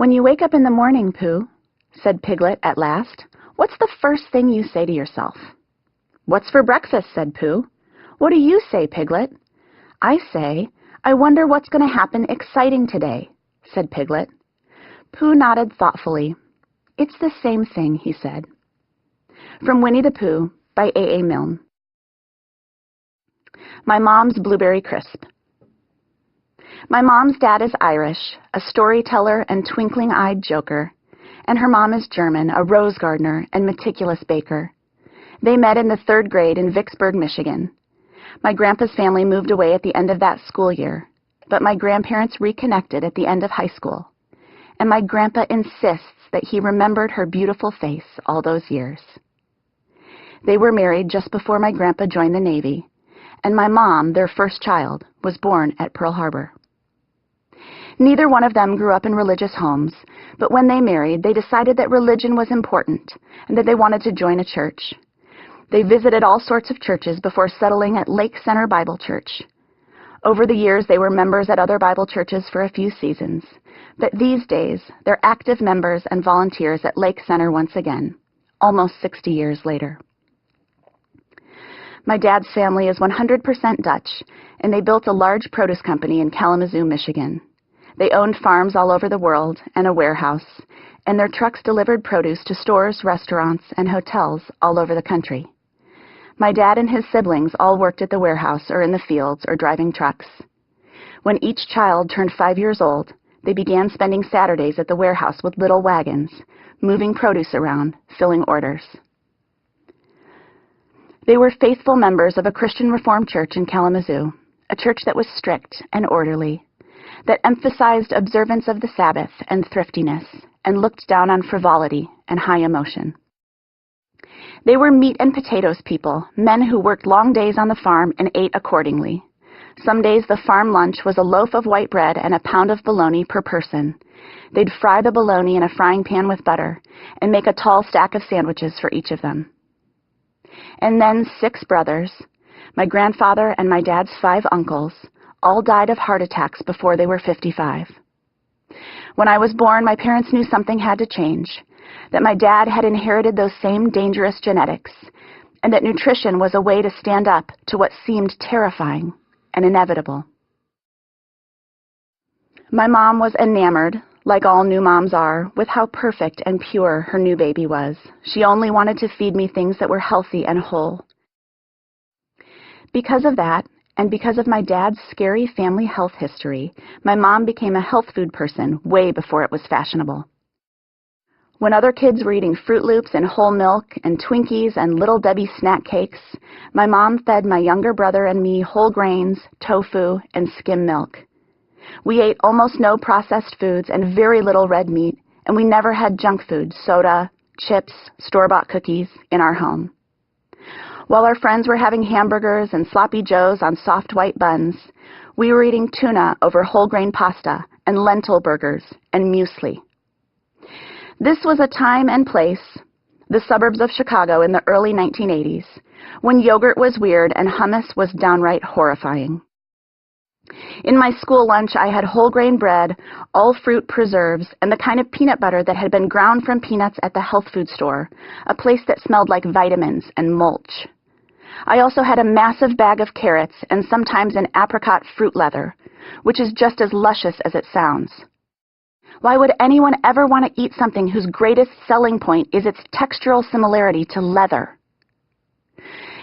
"When you wake up in the morning, Pooh," said Piglet at last, "what's the first thing you say to yourself?" "What's for breakfast?" said Pooh. "What do you say, Piglet?" "I say, I wonder what's going to happen exciting today," said Piglet. Pooh nodded thoughtfully. "It's the same thing," he said. From Winnie the Pooh, by A. A. Milne. My Mom's Blueberry Crisp. My mom's dad is Irish, a storyteller and twinkling-eyed joker, and her mom is German, a rose gardener and meticulous baker. They met in the 3rd grade in Vicksburg, Michigan. My grandpa's family moved away at the end of that school year, but my grandparents reconnected at the end of high school, and my grandpa insists that he remembered her beautiful face all those years. They were married just before my grandpa joined the Navy, and my mom, their first child, was born at Pearl Harbor. Neither one of them grew up in religious homes, but when they married, they decided that religion was important and that they wanted to join a church. They visited all sorts of churches before settling at Lake Center Bible Church. Over the years, they were members at other Bible churches for a few seasons, but these days, they're active members and volunteers at Lake Center once again, almost 60 years later. My dad's family is 100% Dutch, and they built a large produce company in Kalamazoo, Michigan. They owned farms all over the world and a warehouse, and their trucks delivered produce to stores, restaurants, and hotels all over the country. My dad and his siblings all worked at the warehouse or in the fields or driving trucks. When each child turned 5 years old, they began spending Saturdays at the warehouse with little wagons, moving produce around, filling orders. They were faithful members of a Christian Reformed church in Kalamazoo, a church that was strict and orderly, that emphasized observance of the Sabbath and thriftiness, and looked down on frivolity and high emotion. They were meat and potatoes people, men who worked long days on the farm and ate accordingly. Some days the farm lunch was a loaf of white bread and a pound of bologna per person. They'd fry the bologna in a frying pan with butter and make a tall stack of sandwiches for each of them. And then 6 brothers, my grandfather and my dad's 5 uncles, all died of heart attacks before they were 55. When I was born, my parents knew something had to change, that my dad had inherited those same dangerous genetics, and that nutrition was a way to stand up to what seemed terrifying and inevitable. My mom was enamored, like all new moms are, with how perfect and pure her new baby was. She only wanted to feed me things that were healthy and whole. Because of that, and because of my dad's scary family health history, my mom became a health food person way before it was fashionable. When other kids were eating Fruit Loops and whole milk and Twinkies and Little Debbie snack cakes, my mom fed my younger brother and me whole grains, tofu, and skim milk. We ate almost no processed foods and very little red meat, and we never had junk food, soda, chips, store-bought cookies in our home. While our friends were having hamburgers and sloppy joes on soft white buns, we were eating tuna over whole grain pasta and lentil burgers and muesli. This was a time and place, the suburbs of Chicago in the early 1980s, when yogurt was weird and hummus was downright horrifying. In my school lunch, I had whole grain bread, all fruit preserves, and the kind of peanut butter that had been ground from peanuts at the health food store, a place that smelled like vitamins and mulch. I also had a massive bag of carrots and sometimes an apricot fruit leather, which is just as luscious as it sounds. Why would anyone ever want to eat something whose greatest selling point is its textural similarity to leather?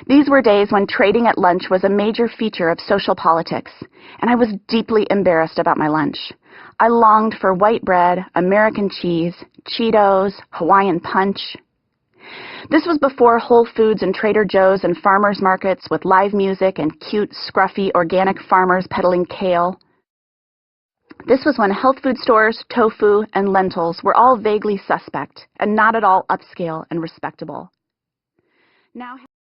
These were days when trading at lunch was a major feature of social politics, and I was deeply embarrassed about my lunch. I longed for white bread, American cheese, Cheetos, Hawaiian punch. This was before Whole Foods and Trader Joe's and farmers markets with live music and cute, scruffy, organic farmers peddling kale. This was when health food stores, tofu, and lentils were all vaguely suspect and not at all upscale and respectable. Now